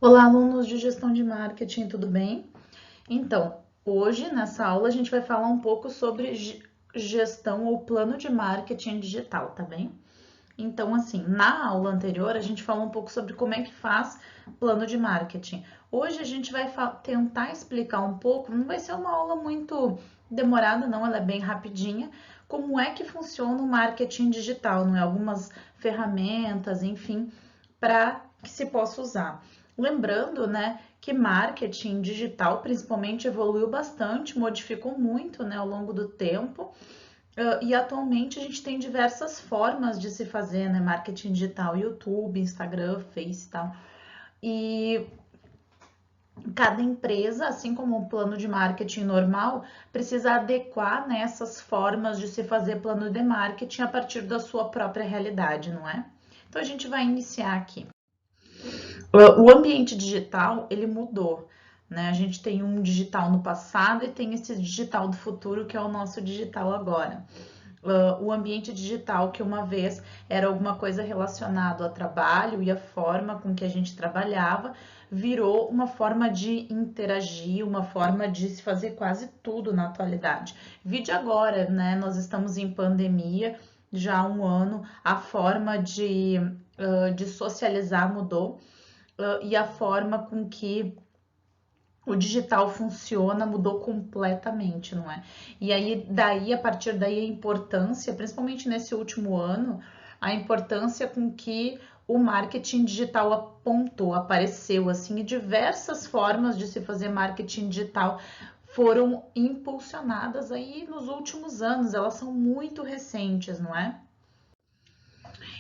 Olá, alunos de gestão de marketing, tudo bem? Então, hoje nessa aula a gente vai falar um pouco sobre gestão ou plano de marketing digital, tá bem? Então, assim, na aula anterior a gente falou um pouco sobre como é que faz plano de marketing. Hoje a gente vai tentar explicar um pouco, não vai ser uma aula muito demorada, não, ela é bem rapidinha, como é que funciona o marketing digital, não é? Algumas ferramentas, enfim, para que se possa usar. Lembrando, né, que marketing digital principalmente evoluiu bastante, modificou muito, né, ao longo do tempo. E atualmente a gente tem diversas formas de se fazer, né, marketing digital, YouTube, Instagram, Face e tal. E cada empresa, assim como o plano de marketing normal, precisa adequar nessas formas de se fazer plano de marketing a partir da sua própria realidade, não é? Então a gente vai iniciar aqui. O ambiente digital, ele mudou, né? A gente tem um digital no passado e tem esse digital do futuro, que é o nosso digital agora. O ambiente digital, que uma vez era alguma coisa relacionado ao trabalho e a forma com que a gente trabalhava, virou uma forma de interagir, uma forma de se fazer quase tudo na atualidade. Vide agora, né? Nós estamos em pandemia já há um ano, a forma de socializar mudou e a forma com que o digital funciona mudou completamente, não é? E aí, daí, a partir daí, a importância, principalmente nesse último ano, a importância com que o marketing digital apontou, apareceu, assim, e diversas formas de se fazer marketing digital foram impulsionadas aí nos últimos anos, elas são muito recentes, não é?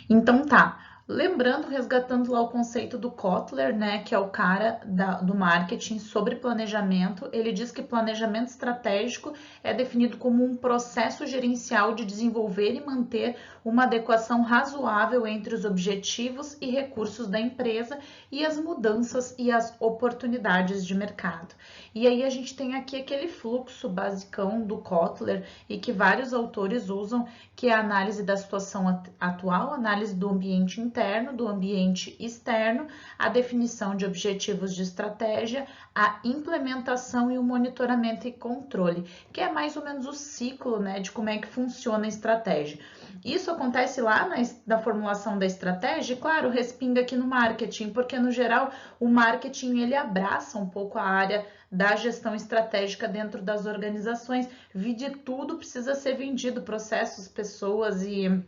Então tá. Lembrando, resgatando lá o conceito do Kotler, né, que é o cara do marketing sobre planejamento, ele diz que planejamento estratégico é definido como um processo gerencial de desenvolver e manter uma adequação razoável entre os objetivos e recursos da empresa e as mudanças e as oportunidades de mercado. E aí a gente tem aqui aquele fluxo basicão do Kotler e que vários autores usam, que é a análise da situação atual, análise do ambiente interno, do ambiente externo, a definição de objetivos de estratégia, a implementação e o monitoramento e controle, que é mais ou menos o ciclo, né, de como é que funciona a estratégia. Isso acontece lá na formulação da estratégia, e claro, respinga aqui no marketing, porque no geral o marketing ele abraça um pouco a área da gestão estratégica dentro das organizações. Vide tudo precisa ser vendido, processos, pessoas e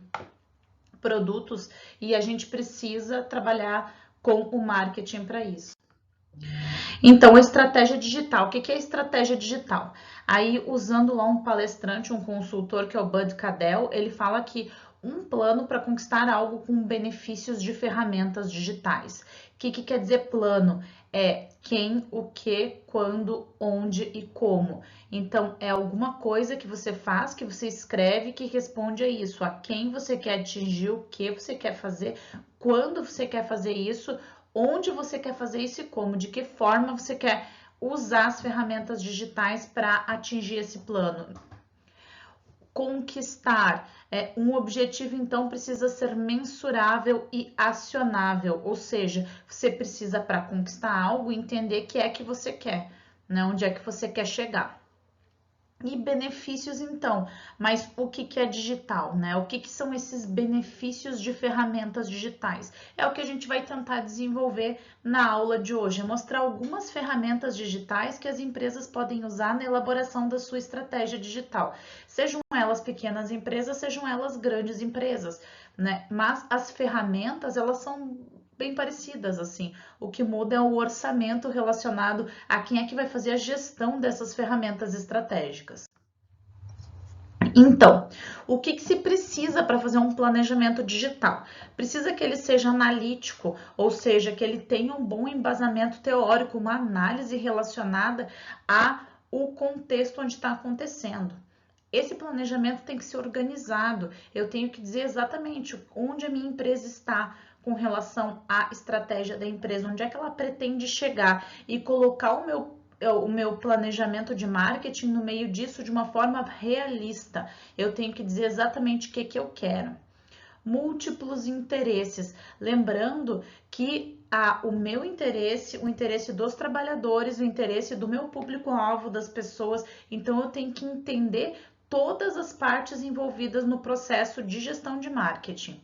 produtos, e a gente precisa trabalhar com o marketing para isso. Então, a estratégia digital. O que é estratégia digital? Aí, usando lá um palestrante, um consultor, que é o Bud Cadell, ele fala que um plano para conquistar algo com benefícios de ferramentas digitais. O que quer dizer plano? É quem, o que, quando, onde e como. Então, é alguma coisa que você faz, que você escreve, que responde a isso. A quem você quer atingir, o que você quer fazer, quando você quer fazer isso, onde você quer fazer isso e como, de que forma você quer usar as ferramentas digitais para atingir esse plano. Conquistar. Um objetivo, então, precisa ser mensurável e acionável, ou seja, você precisa, para conquistar algo, entender o que é que você quer, né? Onde é que você quer chegar. E benefícios, então, mas o que é digital, né? O que são esses benefícios de ferramentas digitais? É o que a gente vai tentar desenvolver na aula de hoje, mostrar algumas ferramentas digitais que as empresas podem usar na elaboração da sua estratégia digital. Sejam elas pequenas empresas, sejam elas grandes empresas, né? Mas as ferramentas, elas são bem parecidas, assim. O que muda é o orçamento relacionado a quem é que vai fazer a gestão dessas ferramentas estratégicas. Então, o que se precisa para fazer um planejamento digital? Precisa que ele seja analítico, ou seja, que ele tenha um bom embasamento teórico, uma análise relacionada ao contexto onde está acontecendo. Esse planejamento tem que ser organizado. Eu tenho que dizer exatamente onde a minha empresa está com relação à estratégia da empresa, onde é que ela pretende chegar e colocar o meu planejamento de marketing no meio disso de uma forma realista. Eu tenho que dizer exatamente o que eu quero. Múltiplos interesses. Lembrando que o meu interesse, o interesse dos trabalhadores, o interesse do meu público-alvo, das pessoas. Então, eu tenho que entender todas as partes envolvidas no processo de gestão de marketing.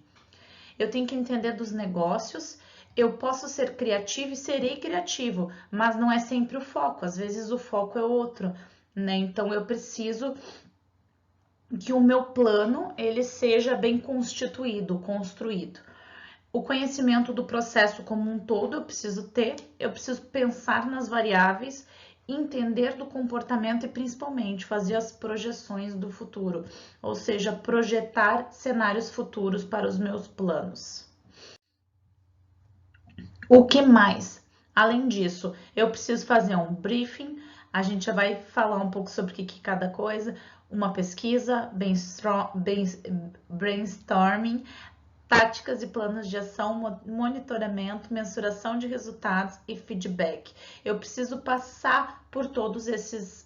Eu tenho que entender dos negócios. Eu posso ser criativo e serei criativo, mas não é sempre o foco. Às vezes o foco é outro, né? Então, eu preciso que o meu plano ele seja bem constituído, construído. O conhecimento do processo como um todo eu preciso ter, eu preciso pensar nas variáveis, entender do comportamento e principalmente fazer as projeções do futuro, ou seja, projetar cenários futuros para os meus planos. O que mais? Além disso, eu preciso fazer um briefing, a gente já vai falar um pouco sobre o que cada coisa, uma pesquisa, brainstorming, táticas e planos de ação, monitoramento, mensuração de resultados e feedback. Eu preciso passar por todas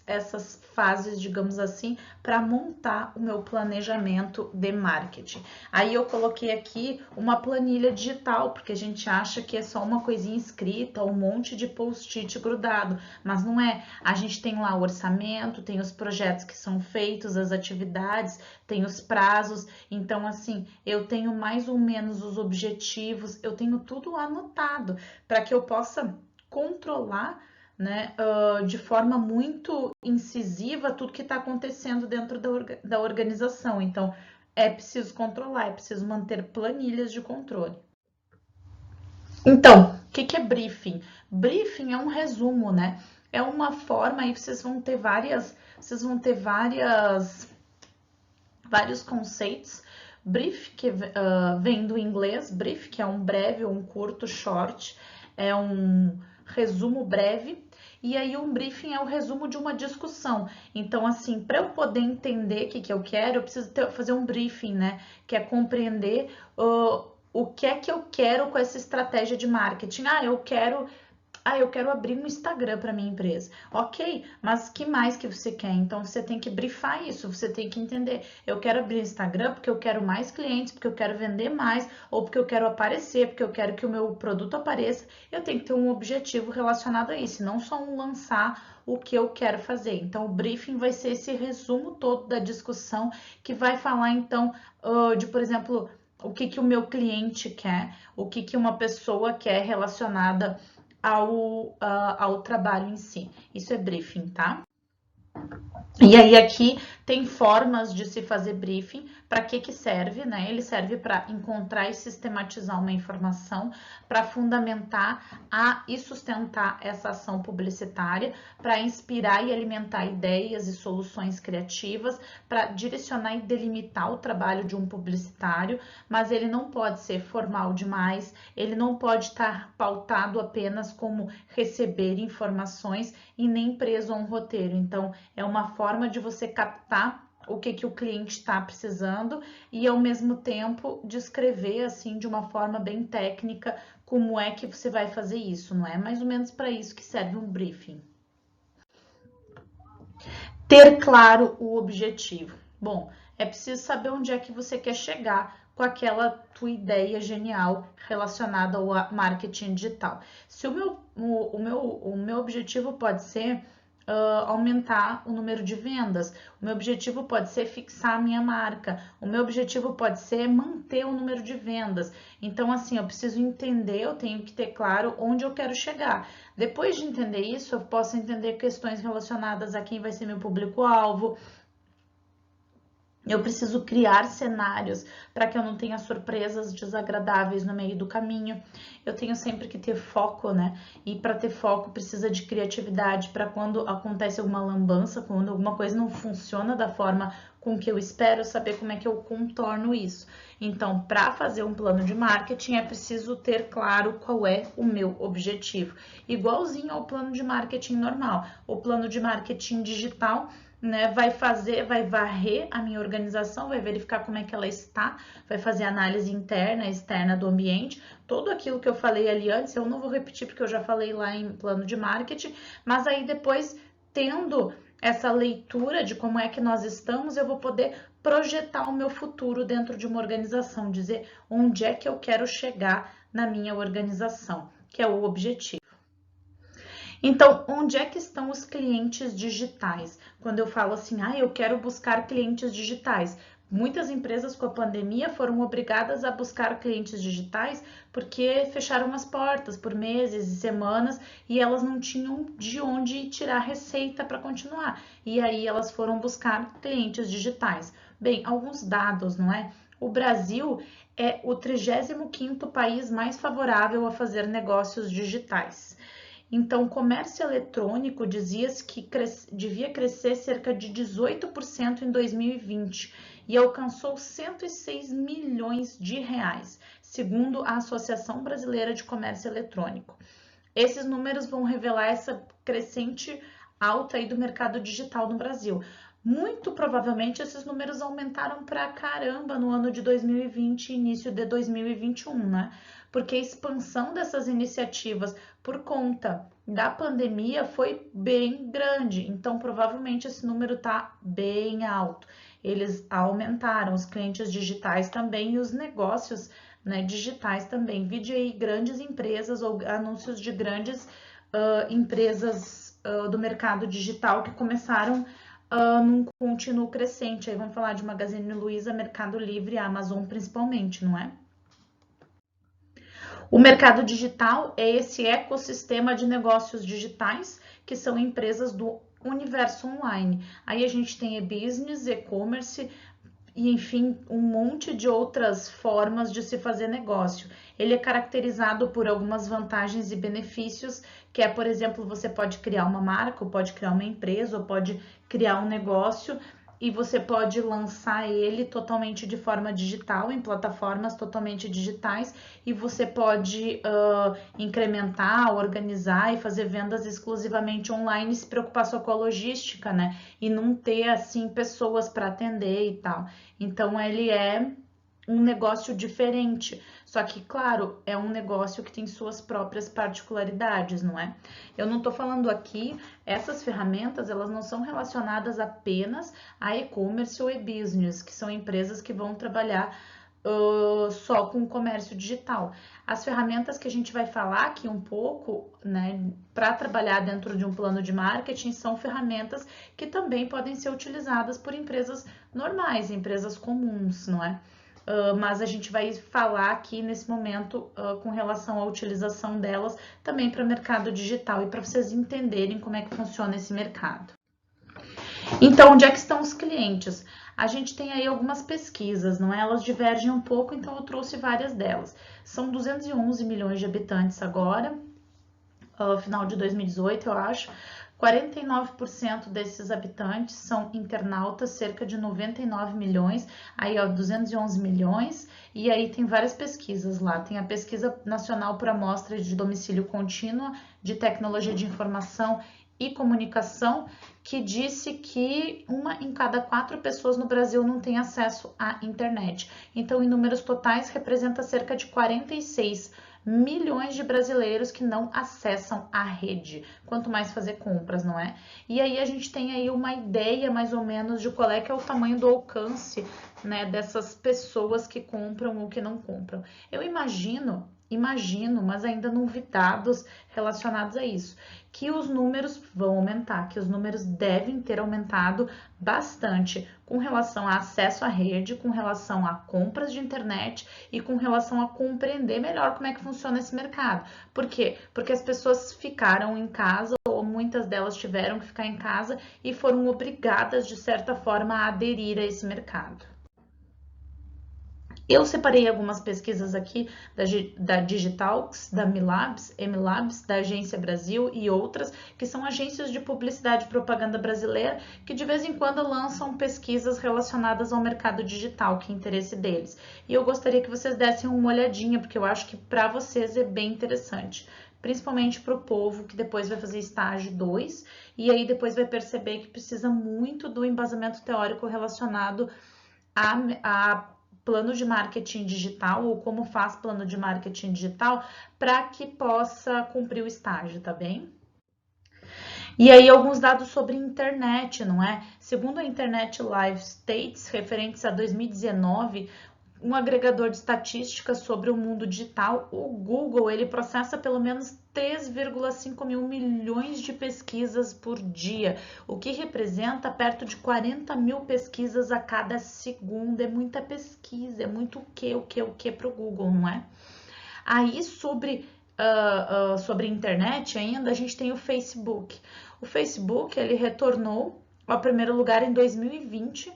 essas fases, digamos assim, para montar o meu planejamento de marketing. Aí eu coloquei aqui uma planilha digital, porque a gente acha que é só uma coisinha escrita, um monte de post-it grudado, mas não é. A gente tem lá o orçamento, tem os projetos que são feitos, as atividades, tem os prazos. Então, assim, eu tenho mais ou menos os objetivos, eu tenho tudo anotado para que eu possa controlar, né, de forma muito incisiva tudo que está acontecendo dentro da organização. Então, é preciso controlar, é preciso manter planilhas de controle. Então, o que é briefing? Briefing é um resumo, né? É uma forma aí vocês vão ter vários conceitos. Brief, que vem do inglês, brief, que é um breve ou um curto, short, é um resumo breve. E aí um briefing é o resumo de uma discussão. Então, assim, para eu poder entender o que eu quero, eu preciso fazer um briefing, né? Que é compreender o que é que eu quero com essa estratégia de marketing. Eu quero abrir um Instagram para minha empresa. Ok, mas que mais que você quer? Então você tem que brifar isso, você tem que entender. Eu quero abrir Instagram porque eu quero mais clientes, porque eu quero vender mais, ou porque eu quero aparecer, porque eu quero que o meu produto apareça. Eu tenho que ter um objetivo relacionado a isso, não só lançar o que eu quero fazer. Então o briefing vai ser esse resumo todo da discussão que vai falar então de, por exemplo, o que o meu cliente quer, o que uma pessoa quer relacionada ao trabalho em si. Isso é briefing, tá? E aí aqui tem formas de se fazer briefing. Para que serve, né? Ele serve para encontrar e sistematizar uma informação, para fundamentar e sustentar essa ação publicitária, para inspirar e alimentar ideias e soluções criativas, para direcionar e delimitar o trabalho de um publicitário, mas ele não pode ser formal demais, ele não pode estar pautado apenas como receber informações e nem preso a um roteiro. Então, é uma forma de você captar o que o cliente está precisando e, ao mesmo tempo, descrever, assim, de uma forma bem técnica, como é que você vai fazer isso, não é? Mais ou menos para isso que serve um briefing. Ter claro o objetivo. Bom, é preciso saber onde é que você quer chegar com aquela tua ideia genial relacionada ao marketing digital. Se o meu objetivo pode ser aumentar o número de vendas, o meu objetivo pode ser fixar a minha marca, o meu objetivo pode ser manter o número de vendas. Então, assim, eu preciso entender, eu tenho que ter claro onde eu quero chegar. Depois de entender isso, eu posso entender questões relacionadas a quem vai ser meu público-alvo. Eu preciso criar cenários para que eu não tenha surpresas desagradáveis no meio do caminho. Eu tenho sempre que ter foco, né? E para ter foco precisa de criatividade para quando acontece alguma lambança, quando alguma coisa não funciona da forma com que eu espero, saber como é que eu contorno isso. Então, para fazer um plano de marketing é preciso ter claro qual é o meu objetivo. Igualzinho ao plano de marketing normal. O plano de marketing digital, né, vai varrer a minha organização, vai verificar como é que ela está, vai fazer análise interna e externa do ambiente, tudo aquilo que eu falei ali antes, eu não vou repetir porque eu já falei lá em plano de marketing, mas aí depois, tendo essa leitura de como é que nós estamos, eu vou poder projetar o meu futuro dentro de uma organização, dizer onde é que eu quero chegar na minha organização. que é o objetivo. Então, onde é que estão os clientes digitais? Quando eu falo assim, eu quero buscar clientes digitais. Muitas empresas com a pandemia foram obrigadas a buscar clientes digitais porque fecharam as portas por meses e semanas e elas não tinham de onde tirar receita para continuar. E aí elas foram buscar clientes digitais. Bem, alguns dados, não é? O Brasil é o 35º país mais favorável a fazer negócios digitais. Então, o comércio eletrônico dizia-se que devia crescer cerca de 18% em 2020 e alcançou 106 milhões de reais, segundo a Associação Brasileira de Comércio Eletrônico. Esses números vão revelar essa crescente alta aí do mercado digital no Brasil. Muito provavelmente esses números aumentaram pra caramba no ano de 2020 e início de 2021, né? Porque a expansão dessas iniciativas por conta da pandemia foi bem grande, então provavelmente esse número está bem alto. Eles aumentaram os clientes digitais também e os negócios, né, digitais também. Vide aí grandes empresas ou anúncios de grandes empresas do mercado digital que começaram num contínuo crescente. Aí vamos falar de Magazine Luiza, Mercado Livre, Amazon principalmente, não é? O mercado digital é esse ecossistema de negócios digitais que são empresas do universo online. Aí a gente tem e-business, e-commerce e, enfim, um monte de outras formas de se fazer negócio. Ele é caracterizado por algumas vantagens e benefícios, que é, por exemplo, você pode criar uma marca, ou pode criar uma empresa, ou pode criar um negócio e você pode lançar ele totalmente de forma digital, em plataformas totalmente digitais, e você pode incrementar, organizar e fazer vendas exclusivamente online, se preocupar só com a logística, né? E não ter, assim, pessoas para atender e tal. Então, ele é um negócio diferente. Só que, claro, é um negócio que tem suas próprias particularidades, não é? Eu não tô falando aqui, essas ferramentas, elas não são relacionadas apenas a e-commerce ou e-business, que são empresas que vão trabalhar só com o comércio digital. As ferramentas que a gente vai falar aqui um pouco, né, para trabalhar dentro de um plano de marketing, são ferramentas que também podem ser utilizadas por empresas normais, empresas comuns, não é? Mas a gente vai falar aqui nesse momento com relação à utilização delas também para o mercado digital e para vocês entenderem como é que funciona esse mercado. Então, onde é que estão os clientes? A gente tem aí algumas pesquisas, não é? Elas divergem um pouco, então eu trouxe várias delas. São 211 milhões de habitantes agora, final de 2018, eu acho. 49% desses habitantes são internautas, cerca de 99 milhões, aí ó, 211 milhões, e aí tem várias pesquisas lá. Tem a Pesquisa Nacional por Amostra de Domicílio Contínua de Tecnologia de Informação e Comunicação, que disse que 1 em cada 4 pessoas no Brasil não tem acesso à internet. Então, em números totais, representa cerca de 46 milhões de brasileiros que não acessam a rede, quanto mais fazer compras, não é? E aí a gente tem aí uma ideia mais ou menos de qual é que é o tamanho do alcance, né, dessas pessoas que compram ou que não compram. Eu imagino, mas ainda não vi dados relacionados a isso, que os números vão aumentar, que os números devem ter aumentado bastante com relação a acesso à rede, com relação a compras de internet e com relação a compreender melhor como é que funciona esse mercado. Por quê? Porque as pessoas ficaram em casa, ou muitas delas tiveram que ficar em casa e foram obrigadas, de certa forma, a aderir a esse mercado. Eu separei algumas pesquisas aqui da Digitalx, da MLabs, da Agência Brasil e outras, que são agências de publicidade e propaganda brasileira, que de vez em quando lançam pesquisas relacionadas ao mercado digital, que é interesse deles. E eu gostaria que vocês dessem uma olhadinha, porque eu acho que para vocês é bem interessante. Principalmente para o povo que depois vai fazer estágio 2 e aí depois vai perceber que precisa muito do embasamento teórico relacionado a plano de marketing digital ou como faz plano de marketing digital para que possa cumprir o estágio, tá bem? E aí alguns dados sobre internet, não é? Segundo a Internet Live States, referentes a 2019, um agregador de estatísticas sobre o mundo digital. O Google, ele processa pelo menos 3,5 mil milhões de pesquisas por dia, o que representa perto de 40 mil pesquisas a cada segundo. É muita pesquisa, é muito o que para o Google, não é? Aí sobre internet ainda, a gente tem o Facebook. O Facebook, ele retornou ao primeiro lugar em 2020,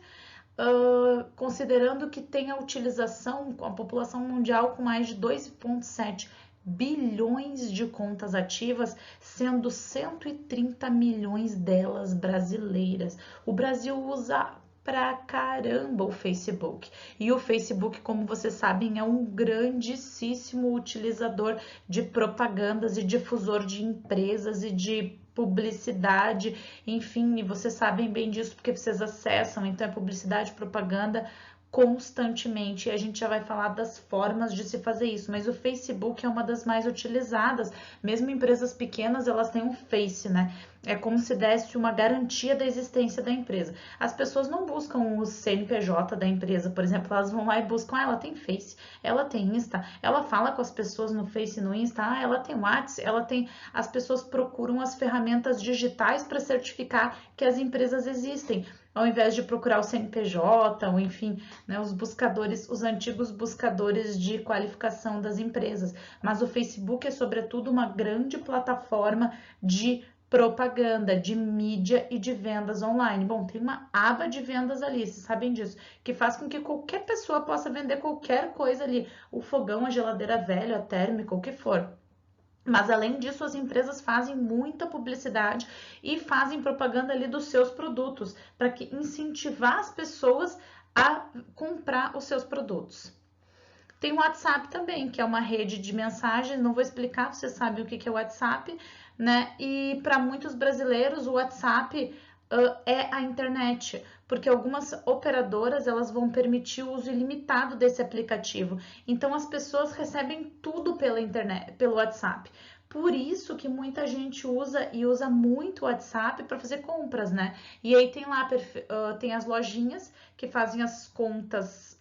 considerando que tem a utilização com a população mundial com mais de 2,7 bilhões de contas ativas, sendo 130 milhões delas brasileiras. O Brasil usa pra caramba o Facebook. E o Facebook, como vocês sabem, é um grandíssimo utilizador de propagandas e difusor de empresas e de publicidade, enfim, e vocês sabem bem disso porque vocês acessam, então é publicidade, propaganda constantemente, e a gente já vai falar das formas de se fazer isso, mas o Facebook é uma das mais utilizadas, mesmo empresas pequenas, elas têm um Face, né? É como se desse uma garantia da existência da empresa. As pessoas não buscam o CNPJ da empresa, por exemplo, elas vão lá e buscam, ela tem Face, ela tem Insta, ela fala com as pessoas no Face e no Insta, ela tem WhatsApp, ela tem... As pessoas procuram as ferramentas digitais para certificar que as empresas existem, ao invés de procurar o CNPJ, ou enfim, né, os buscadores, os antigos buscadores de qualificação das empresas. Mas o Facebook é, sobretudo, uma grande plataforma de propaganda, de mídia e de vendas online. Bom, tem uma aba de vendas ali, vocês sabem disso, que faz com que qualquer pessoa possa vender qualquer coisa ali, o fogão, a geladeira velha, a térmica, o que for. Mas além disso, as empresas fazem muita publicidade e fazem propaganda ali dos seus produtos, para que incentivar as pessoas a comprar os seus produtos. Tem o WhatsApp também, que é uma rede de mensagens, não vou explicar, vocês sabem o que é o WhatsApp, né? E para muitos brasileiros, o WhatsApp é a internet, porque algumas operadoras elas vão permitir o uso ilimitado desse aplicativo. Então as pessoas recebem tudo pela internet, pelo WhatsApp. Por isso que muita gente usa muito o WhatsApp para fazer compras, né? E aí tem lá tem as lojinhas que fazem as contas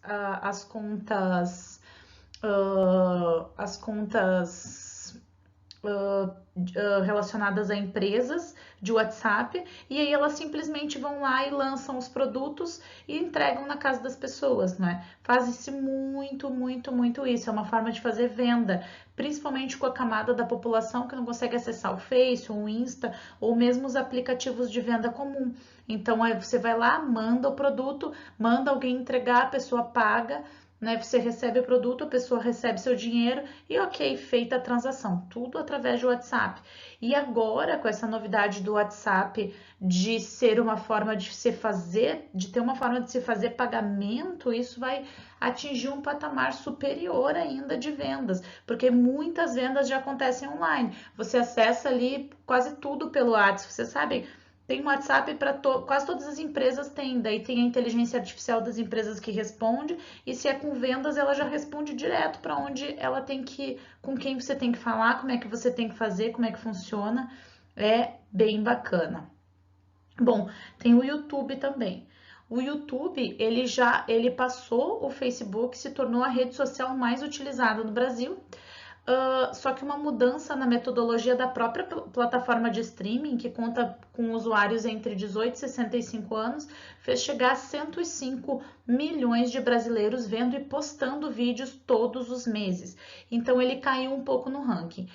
relacionadas a empresas de WhatsApp, e aí elas simplesmente vão lá e lançam os produtos e entregam na casa das pessoas, não é? Faz-se muito isso, é uma forma de fazer venda, principalmente com a camada da população que não consegue acessar o Face, o Insta, ou mesmo os aplicativos de venda comum. Então, aí você vai lá, manda o produto, manda alguém entregar, a pessoa paga, né? Você recebe o produto, a pessoa recebe seu dinheiro e ok, feita a transação, tudo através do WhatsApp. E agora, com essa novidade do WhatsApp de ser uma forma de se fazer, de ter uma forma de se fazer pagamento, isso vai atingir um patamar superior ainda de vendas, porque muitas vendas já acontecem online. Você acessa ali quase tudo pelo WhatsApp, você sabe? Tem um WhatsApp para quase todas as empresas têm, daí tem a inteligência artificial das empresas que responde, e se é com vendas, ela já responde direto para onde ela tem que, com quem você tem que falar, como é que você tem que fazer, como é que funciona. É bem bacana. Bom, tem o YouTube também. O YouTube, ele passou o Facebook, se tornou a rede social mais utilizada no Brasil. Só que uma mudança na metodologia da própria plataforma de streaming, que conta com usuários entre 18 e 65 anos, fez chegar a 105 milhões de brasileiros vendo e postando vídeos todos os meses. Então ele caiu um pouco no ranking.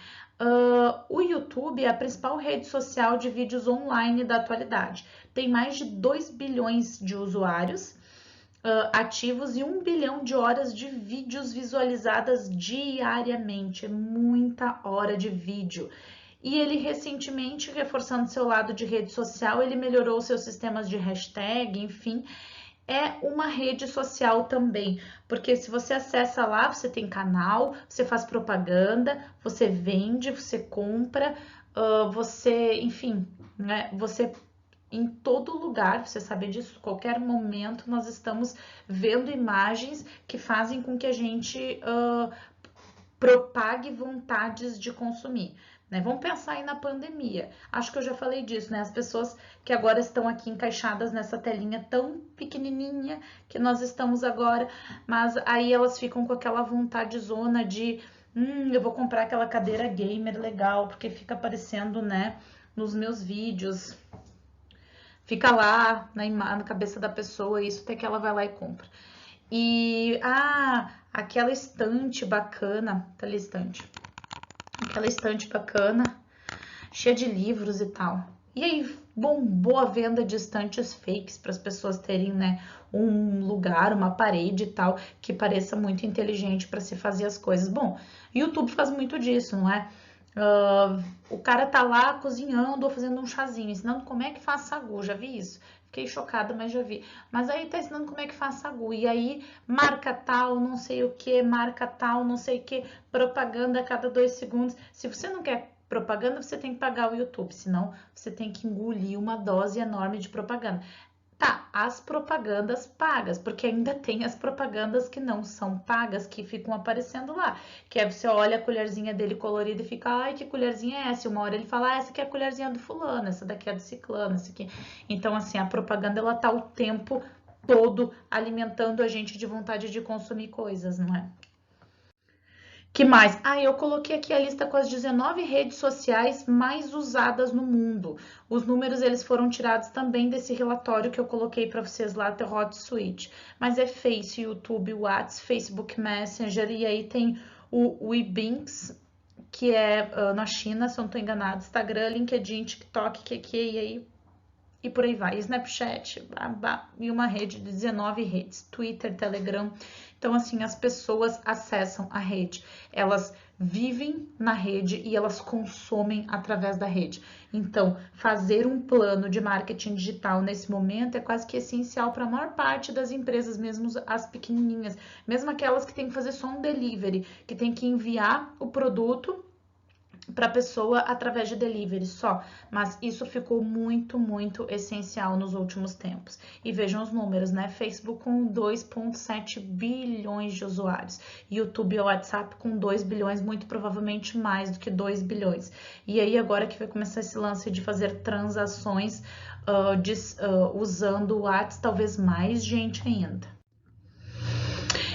O YouTube é a principal rede social de vídeos online da atualidade. Tem mais de 2 bilhões de usuários ativos e 1 bilhão de horas de vídeos visualizadas diariamente. É muita hora de vídeo. E ele recentemente, reforçando seu lado de rede social, ele melhorou seus sistemas de hashtag, enfim. É uma rede social também, porque se você acessa lá, você tem canal, você faz propaganda, você vende, você compra, você, enfim, né, você em todo lugar, você sabe disso, qualquer momento nós estamos vendo imagens que fazem com que a gente propague vontades de consumir. Né? Vamos pensar aí na pandemia. Acho que eu já falei disso, né? As pessoas que agora estão aqui encaixadas nessa telinha tão pequenininha que nós estamos agora, mas aí elas ficam com aquela vontadezona de eu vou comprar aquela cadeira gamer legal, porque fica aparecendo, né, nos meus vídeos. Fica lá na cabeça da pessoa, isso até que ela vai lá e compra. E, aquela estante bacana, aquela estante bacana, cheia de livros e tal. E aí bombou a venda de estantes fakes para as pessoas terem, né, um lugar, uma parede e tal, que pareça muito inteligente para se fazer as coisas. Bom, YouTube faz muito disso, não é? O cara tá lá cozinhando ou fazendo um chazinho, ensinando como é que faz sagu, já vi isso. Fiquei chocada, mas já vi. Mas aí tá ensinando como é que faz sagu. E aí, marca tal, não sei o que, marca tal, não sei o que, propaganda a cada 2 segundos. Se você não quer propaganda, você tem que pagar o YouTube, senão você tem que engolir uma dose enorme de propaganda. Tá, as propagandas pagas, porque ainda tem as propagandas que não são pagas, que ficam aparecendo lá. Que é você olha a colherzinha dele colorida e fica, ai, que colherzinha é essa? E uma hora ele fala, essa aqui é a colherzinha do fulano, essa daqui é do ciclano, essa aqui. Então, assim, a propaganda, ela tá o tempo todo alimentando a gente de vontade de consumir coisas, não é? Que mais? Eu coloquei aqui a lista com as 19 redes sociais mais usadas no mundo. Os números eles foram tirados também desse relatório que eu coloquei para vocês lá, The Hot Suite. Mas é Face, YouTube, WhatsApp, Facebook Messenger e aí tem o Webinks, que é na China, se eu não estou enganada, Instagram, LinkedIn, TikTok, QQ e aí e por aí vai, Snapchat, e uma rede de 19 redes, Twitter, Telegram. Então, assim, as pessoas acessam a rede, elas vivem na rede e elas consomem através da rede. Então, fazer um plano de marketing digital nesse momento é quase que essencial para a maior parte das empresas, mesmo as pequenininhas, mesmo aquelas que tem que fazer só um delivery, que tem que enviar o produto para a pessoa através de delivery só, mas isso ficou muito, muito essencial nos últimos tempos. E vejam os números, né? Facebook com 2,7 bilhões de usuários, YouTube e WhatsApp com 2 bilhões, muito provavelmente mais do que 2 bilhões. E aí agora que vai começar esse lance de fazer transações usando o WhatsApp, talvez mais gente ainda.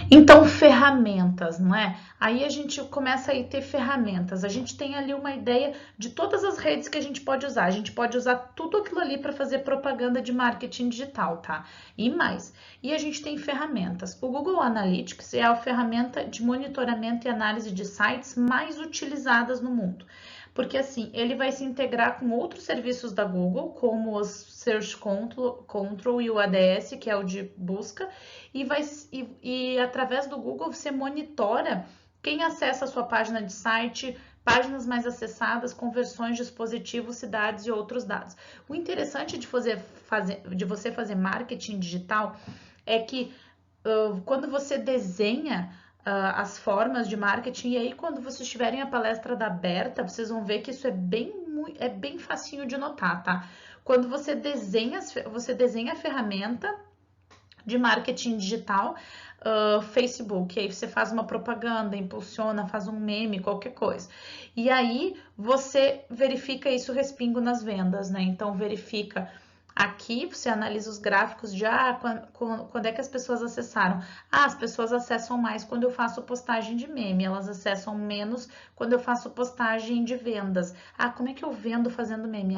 Então, ferramentas, não é? Aí a gente começa a ter ferramentas. A gente tem ali uma ideia de todas as redes que a gente pode usar. A gente pode usar tudo aquilo ali para fazer propaganda de marketing digital, tá? E mais. E a gente tem ferramentas. O Google Analytics é a ferramenta de monitoramento e análise de sites mais utilizadas no mundo. Porque assim, ele vai se integrar com outros serviços da Google, como os Search Control e o ADS, que é o de busca, e através do Google você monitora quem acessa a sua página de site, páginas mais acessadas, conversões, dispositivos, cidades e outros dados. O interessante de você fazer marketing digital é que quando você desenha as formas de marketing, e aí quando vocês tiverem a palestra da Berta, vocês vão ver que isso é bem facinho de notar, tá? Quando você desenha a ferramenta de marketing digital, Facebook, aí você faz uma propaganda, impulsiona, faz um meme, qualquer coisa. E aí você verifica isso respingo nas vendas, né? Então verifica. Aqui você analisa os gráficos de quando é que as pessoas acessaram. As pessoas acessam mais quando eu faço postagem de meme, elas acessam menos quando eu faço postagem de vendas. Como é que eu vendo fazendo meme?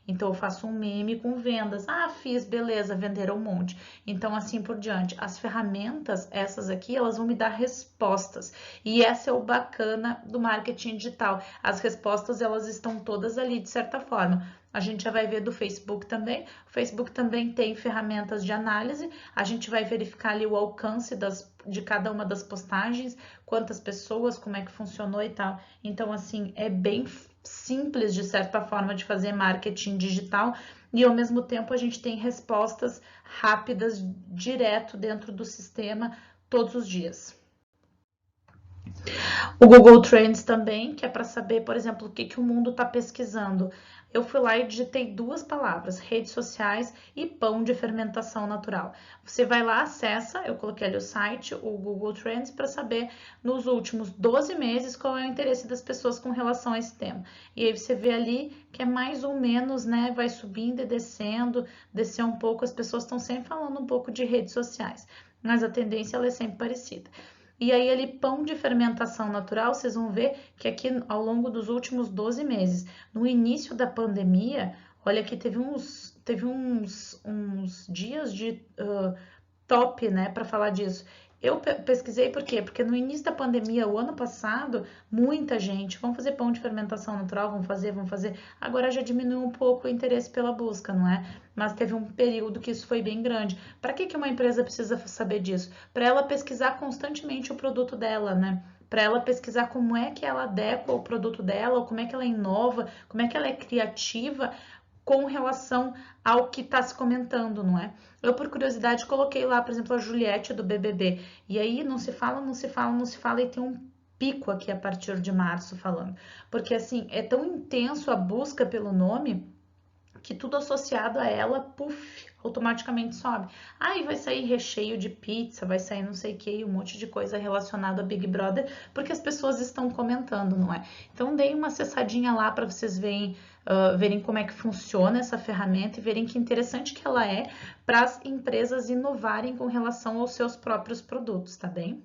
Então eu faço um meme com vendas. Fiz, beleza, venderam um monte. Então assim por diante. As ferramentas, essas aqui, elas vão me dar respostas. E essa é o bacana do marketing digital. As respostas, elas estão todas ali de certa forma. A gente já vai ver do Facebook também. O Facebook também tem ferramentas de análise. A gente vai verificar ali o alcance de cada uma das postagens, quantas pessoas, como é que funcionou e tal. Então, assim, é bem simples, de certa forma, de fazer marketing digital. E, ao mesmo tempo, a gente tem respostas rápidas, direto dentro do sistema, todos os dias. O Google Trends também, que é para saber, por exemplo, o que, que o mundo está pesquisando. Eu fui lá e digitei duas palavras, redes sociais e pão de fermentação natural. Você vai lá, acessa, eu coloquei ali o site, o Google Trends, para saber nos últimos 12 meses qual é o interesse das pessoas com relação a esse tema. E aí você vê ali que é mais ou menos, né, vai subindo e descendo, descer um pouco, as pessoas estão sempre falando um pouco de redes sociais, mas a tendência ela é sempre parecida. E aí, ali, pão de fermentação natural, vocês vão ver que aqui ao longo dos últimos 12 meses, no início da pandemia, olha que teve uns dias de top, né, para falar disso. Eu pesquisei por quê? Porque no início da pandemia, o ano passado, muita gente, vamos fazer pão de fermentação natural, vamos fazer. Agora já diminuiu um pouco o interesse pela busca, não é? Mas teve um período que isso foi bem grande. Para que uma empresa precisa saber disso? Para ela pesquisar constantemente o produto dela, né? Para ela pesquisar como é que ela adequa o produto dela, ou como é que ela inova, como é que ela é criativa com relação ao que está se comentando, não é? Eu, por curiosidade, coloquei lá, por exemplo, a Juliette do BBB. E aí não se fala, não se fala, não se fala, e tem um pico aqui a partir de março falando. Porque, assim, é tão intenso a busca pelo nome que tudo associado a ela, puf, automaticamente sobe. Aí vai sair recheio de pizza, vai sair não sei o que, um monte de coisa relacionada a Big Brother, porque as pessoas estão comentando, não é? Então dei uma acessadinha lá para vocês verem como é que funciona essa ferramenta e verem que interessante que ela é para as empresas inovarem com relação aos seus próprios produtos, tá bem?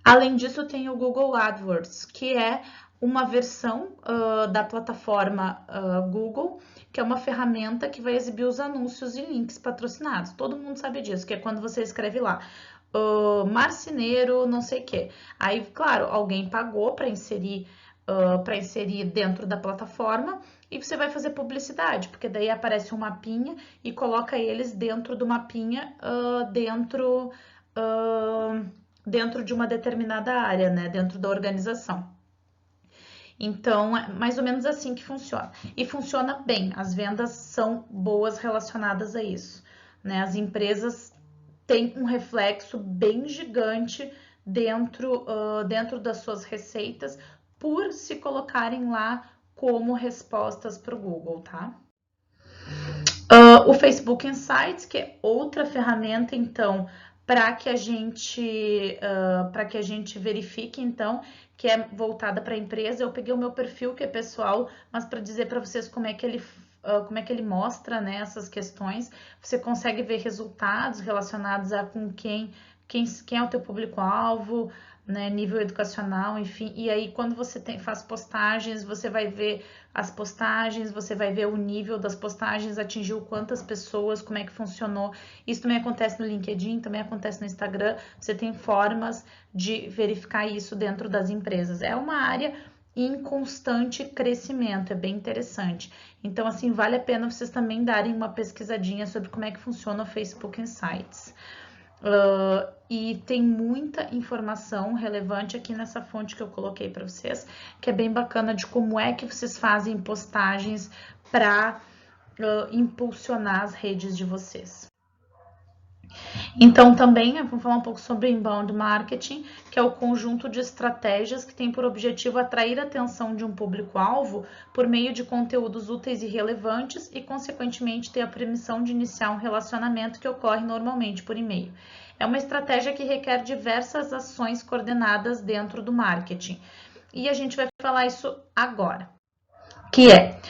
Além disso, tem o Google AdWords, que é uma versão da plataforma Google, que é uma ferramenta que vai exibir os anúncios e links patrocinados. Todo mundo sabe disso, que é quando você escreve lá, marceneiro, não sei o quê. Aí, claro, alguém pagou para inserir dentro da plataforma e você vai fazer publicidade, porque daí aparece um mapinha e coloca eles dentro do mapinha, dentro de uma determinada área, né? Dentro da organização. Então, é mais ou menos assim que funciona. E funciona bem, as vendas são boas relacionadas a isso. Né? As empresas têm um reflexo bem gigante dentro das suas receitas por se colocarem lá como respostas para o Google, tá? O Facebook Insights, que é outra ferramenta, então, para que a gente verifique, então, que é voltada para a empresa. Eu peguei o meu perfil, que é pessoal, mas para dizer para vocês como é que ele mostra, né, essas questões. Você consegue ver resultados relacionados a com quem é o teu público-alvo, né, nível educacional, enfim. E aí, quando você faz postagens, você vai ver as postagens, você vai ver o nível das postagens, atingiu quantas pessoas, como é que funcionou. Isso também acontece no LinkedIn, também acontece no Instagram. Você tem formas de verificar isso dentro das empresas. É uma área em constante crescimento, é bem interessante. Então, assim, vale a pena vocês também darem uma pesquisadinha sobre como é que funciona o Facebook Insights. E tem muita informação relevante aqui nessa fonte que eu coloquei para vocês, que é bem bacana de como é que vocês fazem postagens para impulsionar as redes de vocês. Então, também vamos falar um pouco sobre inbound marketing, que é o conjunto de estratégias que tem por objetivo atrair a atenção de um público-alvo por meio de conteúdos úteis e relevantes e, consequentemente, ter a permissão de iniciar um relacionamento que ocorre normalmente por e-mail. É uma estratégia que requer diversas ações coordenadas dentro do marketing. E a gente vai falar isso agora, que é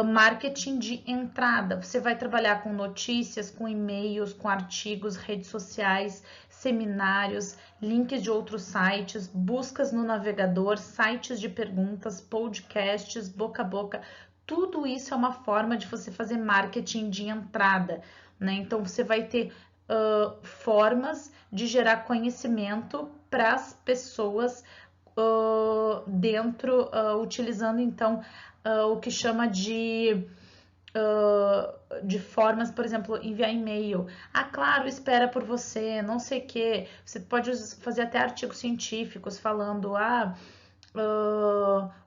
marketing de entrada. Você vai trabalhar com notícias, com e-mails, com artigos, redes sociais, seminários, links de outros sites, buscas no navegador, sites de perguntas, podcasts, boca a boca. Tudo isso é uma forma de você fazer marketing de entrada, né? Então você vai ter formas de gerar conhecimento para as pessoas utilizando então o que chama de formas, por exemplo, enviar e-mail. Ah, claro, espera por você, não sei o que. Você pode fazer até artigos científicos falando,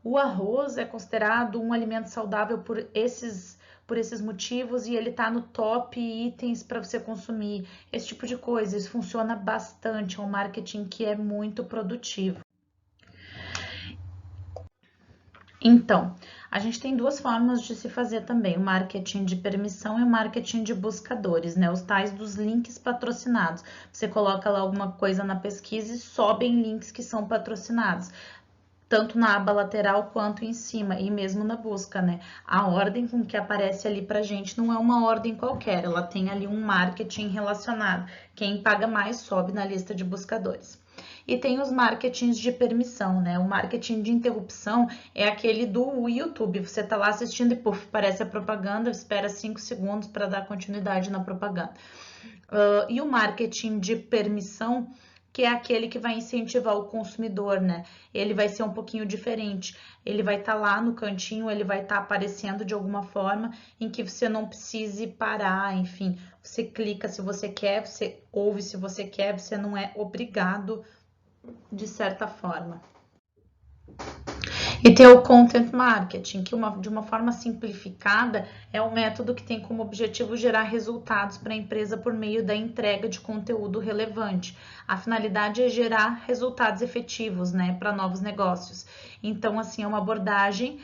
o arroz é considerado um alimento saudável por por esses motivos e ele tá no top itens para você consumir, esse tipo de coisa. Isso funciona bastante, é um marketing que é muito produtivo. Então, a gente tem duas formas de se fazer também, o marketing de permissão e o marketing de buscadores, né? Os tais dos links patrocinados. Você coloca lá alguma coisa na pesquisa e sobem links que são patrocinados, tanto na aba lateral quanto em cima, e mesmo na busca, né? A ordem com que aparece ali pra gente não é uma ordem qualquer, ela tem ali um marketing relacionado. Quem paga mais sobe na lista de buscadores. E tem os marketings de permissão, né? O marketing de interrupção é aquele do YouTube. Você tá lá assistindo e, puf, aparece a propaganda, espera 5 segundos para dar continuidade na propaganda. E o marketing de permissão, que é aquele que vai incentivar o consumidor, né? Ele vai ser um pouquinho diferente. Ele vai estar lá no cantinho, ele vai estar aparecendo de alguma forma em que você não precise parar, enfim. Você clica se você quer, você ouve se você quer, você não é obrigado de certa forma. E tem o content marketing, que de uma forma simplificada é um método que tem como objetivo gerar resultados para a empresa por meio da entrega de conteúdo relevante. A finalidade é gerar resultados efetivos, né, para novos negócios. Então, assim, é uma abordagem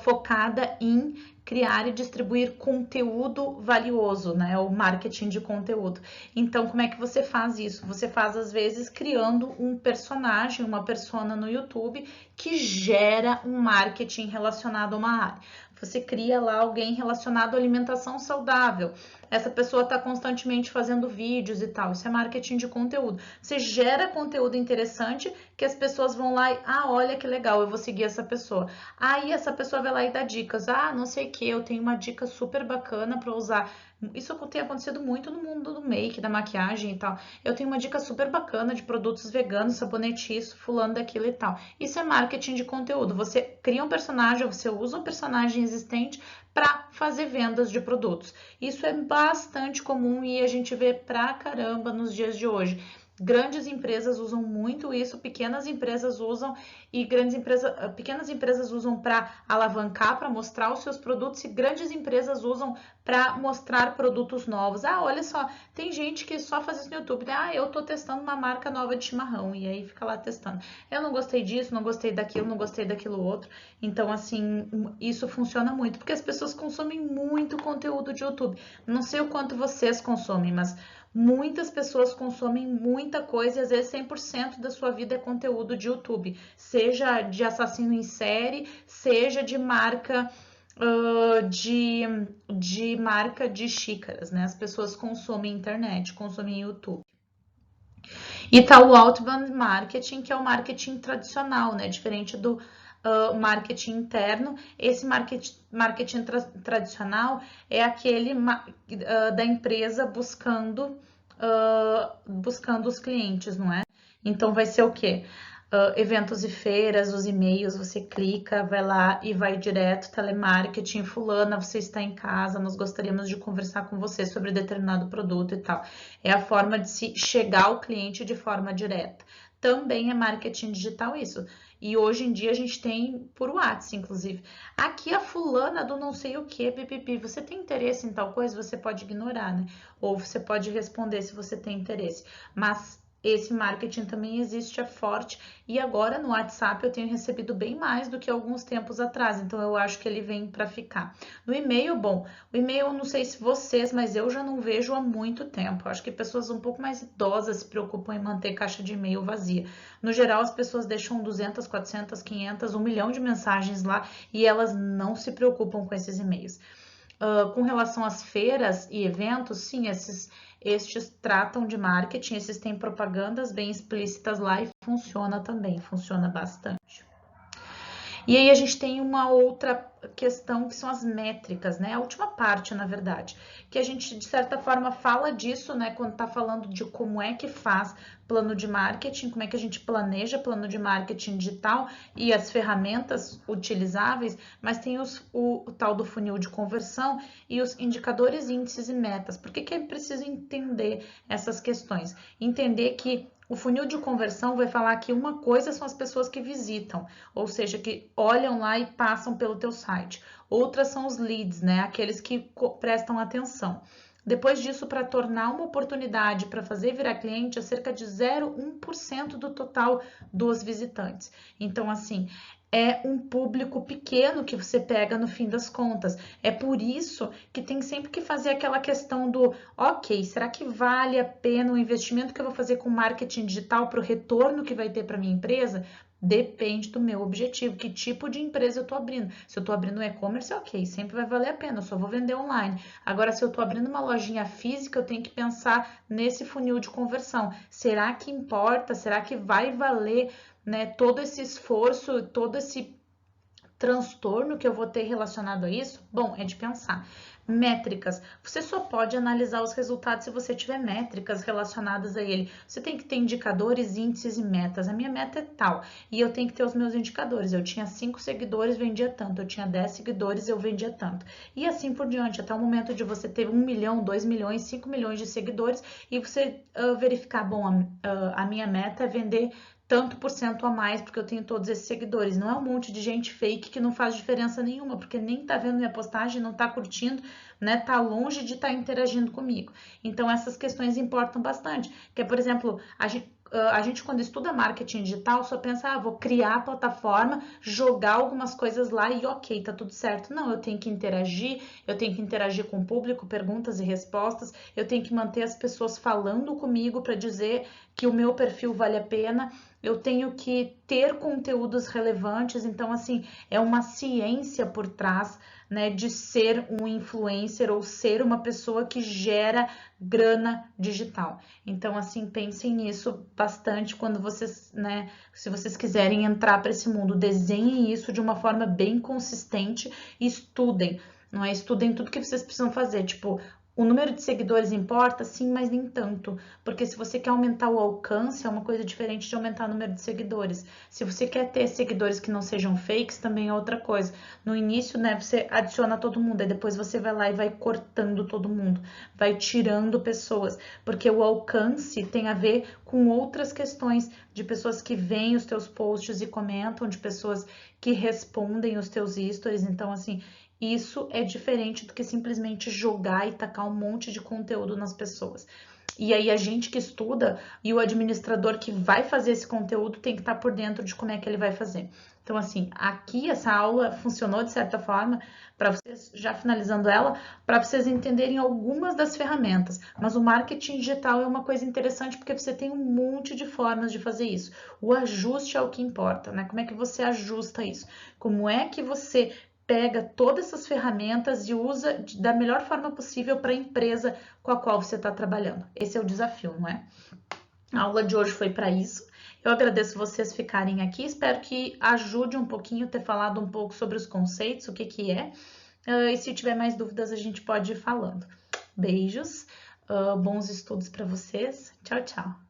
focada em criar e distribuir conteúdo valioso, né? O marketing de conteúdo. Então, como é que você faz isso? Você faz, às vezes, criando um personagem, uma persona no YouTube que gera um marketing relacionado a uma área. Você cria lá alguém relacionado à alimentação saudável. Essa pessoa está constantemente fazendo vídeos e tal. Isso é marketing de conteúdo. Você gera conteúdo interessante que as pessoas vão lá e, olha que legal, eu vou seguir essa pessoa. Aí essa pessoa vai lá e dá dicas. Não sei o que, eu tenho uma dica super bacana para usar. Isso tem acontecido muito no mundo do make, da maquiagem e tal. Eu tenho uma dica super bacana de produtos veganos, sabonete isso, fulano daquilo e tal. Isso é marketing de conteúdo. Você cria um personagem, você usa um personagem existente para fazer vendas de produtos. Isso é bastante comum e a gente vê pra caramba nos dias de hoje. Grandes empresas usam muito isso, pequenas empresas usam e pequenas empresas usam para alavancar, para mostrar os seus produtos e grandes empresas usam para mostrar produtos novos. Olha só, tem gente que só faz isso no YouTube, né? Eu tô testando uma marca nova de chimarrão e aí fica lá testando. Eu não gostei disso, não gostei daquilo, não gostei daquilo outro. Então, assim, isso funciona muito, porque as pessoas consomem muito conteúdo de YouTube. Não sei o quanto vocês consomem, mas muitas pessoas consomem muita coisa e às vezes 100% da sua vida é conteúdo de YouTube, seja de assassino em série, seja de marca de marca de xícaras, né? As pessoas consomem internet, consomem YouTube. E tá o outbound marketing, que é o marketing tradicional, né? Diferente do marketing interno. Esse marketing tradicional é aquele da empresa buscando os clientes, não é? Então vai ser o quê? Eventos e feiras, os e-mails, você clica, vai lá e vai direto, telemarketing, fulana, você está em casa, nós gostaríamos de conversar com você sobre determinado produto e tal. É a forma de se chegar ao cliente de forma direta. Também é marketing digital isso. E hoje em dia a gente tem por WhatsApp, inclusive. Aqui a fulana do não sei o que, pipipi, você tem interesse em tal coisa? Você pode ignorar, né? Ou você pode responder se você tem interesse. Mas esse marketing também existe, é forte, e agora no WhatsApp eu tenho recebido bem mais do que alguns tempos atrás, então eu acho que ele vem para ficar. No e-mail, bom, o e-mail eu não sei se vocês, mas eu já não vejo há muito tempo. Eu acho que pessoas um pouco mais idosas se preocupam em manter caixa de e-mail vazia. No geral, as pessoas deixam 200, 400, 500, 1 milhão de mensagens lá e elas não se preocupam com esses e-mails. Com relação às feiras e eventos, sim, estes tratam de marketing, esses têm propagandas bem explícitas lá e funciona também, funciona bastante. E aí a gente tem uma outra questão que são as métricas, né? A última parte, na verdade, que a gente de certa forma fala disso, né? Quando tá falando de como é que faz plano de marketing, como é que a gente planeja plano de marketing digital e as ferramentas utilizáveis, mas tem o tal do funil de conversão e os indicadores, índices e metas. Por que é preciso entender essas questões? Entender que O funil de conversão vai falar que uma coisa são as pessoas que visitam, ou seja, que olham lá e passam pelo teu site. Outras são os leads, né? Aqueles que prestam atenção. Depois disso, para tornar uma oportunidade para fazer virar cliente, é cerca de 0,1% do total dos visitantes. Então, assim, é um público pequeno que você pega no fim das contas. É por isso que tem sempre que fazer aquela questão do, ok, será que vale a pena o investimento que eu vou fazer com marketing digital para o retorno que vai ter para minha empresa? Depende do meu objetivo, que tipo de empresa eu estou abrindo. Se eu estou abrindo um e-commerce, ok, sempre vai valer a pena, eu só vou vender online. Agora, se eu estou abrindo uma lojinha física, eu tenho que pensar nesse funil de conversão. Será que importa? Será que vai valer, né, todo esse esforço, todo esse transtorno que eu vou ter relacionado a isso? Bom, é de pensar. Métricas. Você só pode analisar os resultados se você tiver métricas relacionadas a ele. Você tem que ter indicadores, índices e metas. A minha meta é tal e eu tenho que ter os meus indicadores. Eu tinha 5 seguidores, vendia tanto. Eu tinha 10 seguidores, eu vendia tanto. E assim por diante, até o momento de você ter 1 milhão, 2 milhões, 5 milhões de seguidores e você verificar, bom, a minha meta é vender tanto por cento a mais, porque eu tenho todos esses seguidores. Não é um monte de gente fake que não faz diferença nenhuma, porque nem tá vendo minha postagem, não tá curtindo, né? Tá longe de estar interagindo comigo. Então, essas questões importam bastante. Que é, por exemplo, a gente quando estuda marketing digital só pensa, vou criar a plataforma, jogar algumas coisas lá e ok, tá tudo certo. Não, eu tenho que interagir com o público, perguntas e respostas, eu tenho que manter as pessoas falando comigo para dizer que o meu perfil vale a pena, eu tenho que ter conteúdos relevantes, então assim, é uma ciência por trás, né, de ser um influencer ou ser uma pessoa que gera grana digital. Então assim, pensem nisso bastante quando vocês, né, se vocês quiserem entrar para esse mundo, desenhem isso de uma forma bem consistente e estudem, não é? Estudem tudo que vocês precisam fazer, tipo, o número de seguidores importa, sim, mas nem tanto. Porque se você quer aumentar o alcance, é uma coisa diferente de aumentar o número de seguidores. Se você quer ter seguidores que não sejam fakes, também é outra coisa. No início, né, você adiciona todo mundo, aí depois você vai lá e vai cortando todo mundo, vai tirando pessoas. Porque o alcance tem a ver com outras questões de pessoas que veem os teus posts e comentam, de pessoas que respondem os teus stories. Então, assim, isso é diferente do que simplesmente jogar e tacar um monte de conteúdo nas pessoas. E aí a gente que estuda e o administrador que vai fazer esse conteúdo tem que estar por dentro de como é que ele vai fazer. Então, assim, aqui essa aula funcionou de certa forma, para vocês, já finalizando ela, para vocês entenderem algumas das ferramentas. Mas o marketing digital é uma coisa interessante porque você tem um monte de formas de fazer isso. O ajuste é o que importa, né? Como é que você ajusta isso? Como é que você pega todas essas ferramentas e usa da melhor forma possível para a empresa com a qual você está trabalhando. Esse é o desafio, não é? A aula de hoje foi para isso. Eu agradeço vocês ficarem aqui. Espero que ajude um pouquinho ter falado um pouco sobre os conceitos, o que que é. E se tiver mais dúvidas, a gente pode ir falando. Beijos, bons estudos para vocês. Tchau, tchau.